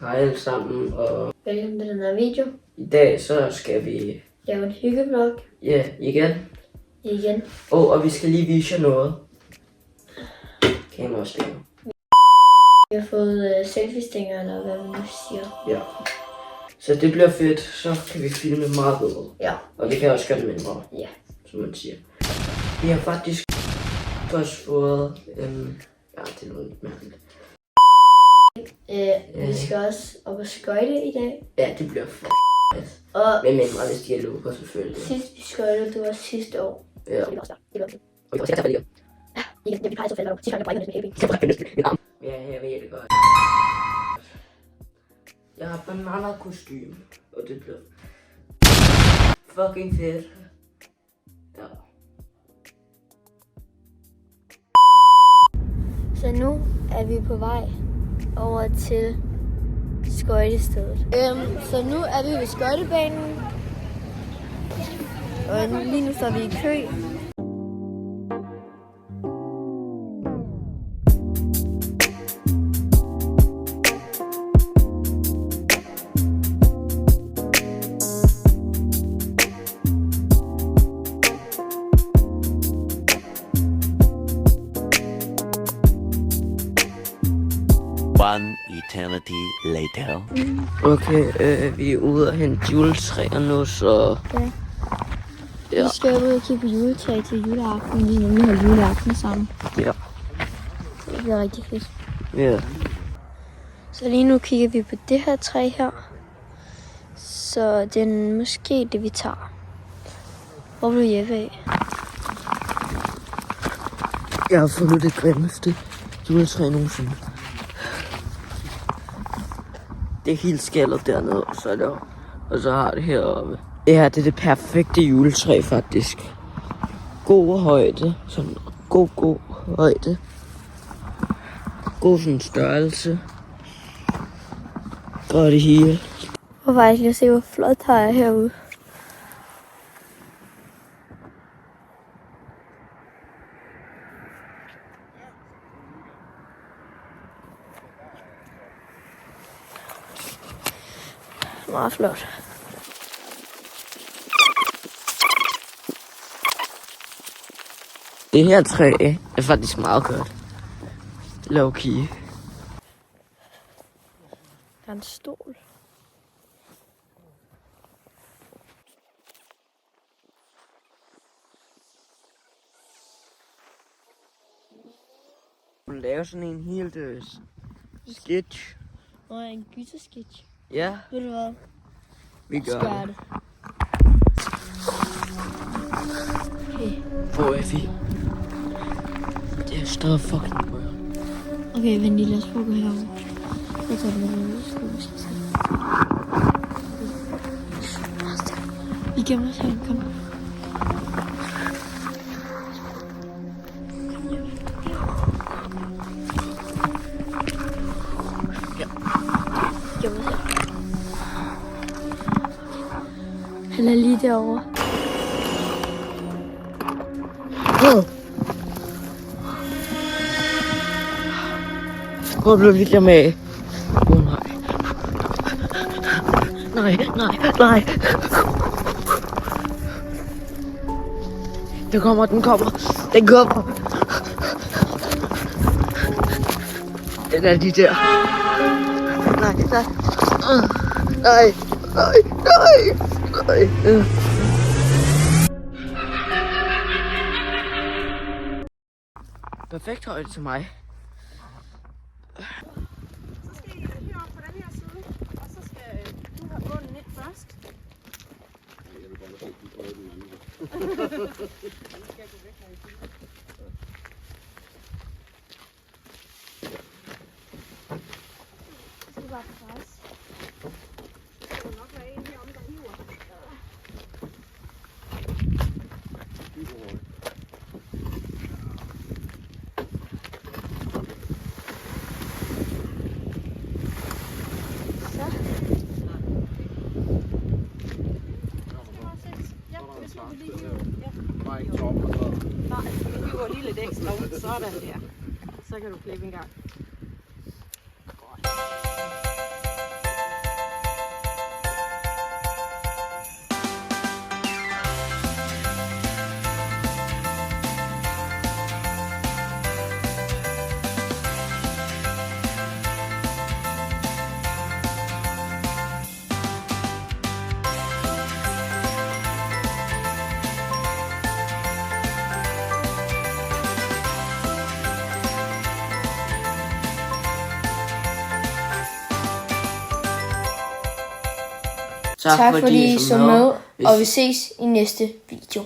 Hej alle sammen, og Velkommen til den her video. i dag så skal vi lave en hyggeblog. Ja, igen. Og vi skal lige vise jer noget. Kamerastikker. Vi har fået selfie-stænger, eller hvad man nu siger. Ja. Så det bliver fedt, så kan vi filme meget bedre. Ja. Og vi kan også gøre det mindre. Ja. Som man siger. Vi har faktisk også fået ja, det er noget lidt mærkeligt. Vi skal også op og skøjte i dag. Ja, det bliver fedt. Og med mindre, hvis de er lukker selvfølgelig. sidst vi skøjtede, det var sidste år. Ja. Så det var også der. Det var det. Og jeg skal lige. Igen, vi plejer så fælder. Sidste gang, jeg brækkede næsten med baby. Ja, jeg ved det godt. Jeg har banana-kostyme, og det bliver fucking fedt. Ja. Så nu er vi på vej over til skøjtestedet. Så nu er vi ved skøjtebanen. Og lige nu står vi i kø. One eternity later. Okay, vi er ude og hente juletræer nu, så Ja. Vi skal ud og kigge på juletræ til juleaften. Vi nemlig har juleaften sammen. ja. Så det bliver rigtig fedt. Ja. Så lige nu kigger vi på det her træ her. Så det er måske det, vi tager. Hvor vil du Jeppe af? Jeg har fundet det grimmeste juletræ nogensinde. Det er helt skaldet dernede, og så er det, og så har det heroppe. Det her, det er det perfekte juletræ faktisk. God højde, sådan god højde. God sådan størrelse. Og det hele. Prøv faktisk lige at se, hvor flot der er herude. Meget flot. Det her træ er faktisk meget godt. Low key. Der er en stol. Du laver sådan en helt sketch. Og en gysersketch. Ja, Ved du hvad? vi gør Gør det. det. Okay. Hvor er vi? Det er større fucking rør. Okay, vent lige, lad os prøve at gå herover. Jeg tager det med ud. Vi gemmer os her, kom. Gemmer os her. Han er lige derovre. Hvor blev vi der med? Nej. Nej. Den kommer. Den er de der. Nej. Perfekt højde til mig. Så skal I herop på den her side, og så skal du have bunden ind først. Så skal du bare på plads. Så skal du nok være en heromme, der hiver. Sådan der. Så kan du klippe en gang. Tak fordi I så med, og vi ses i næste video.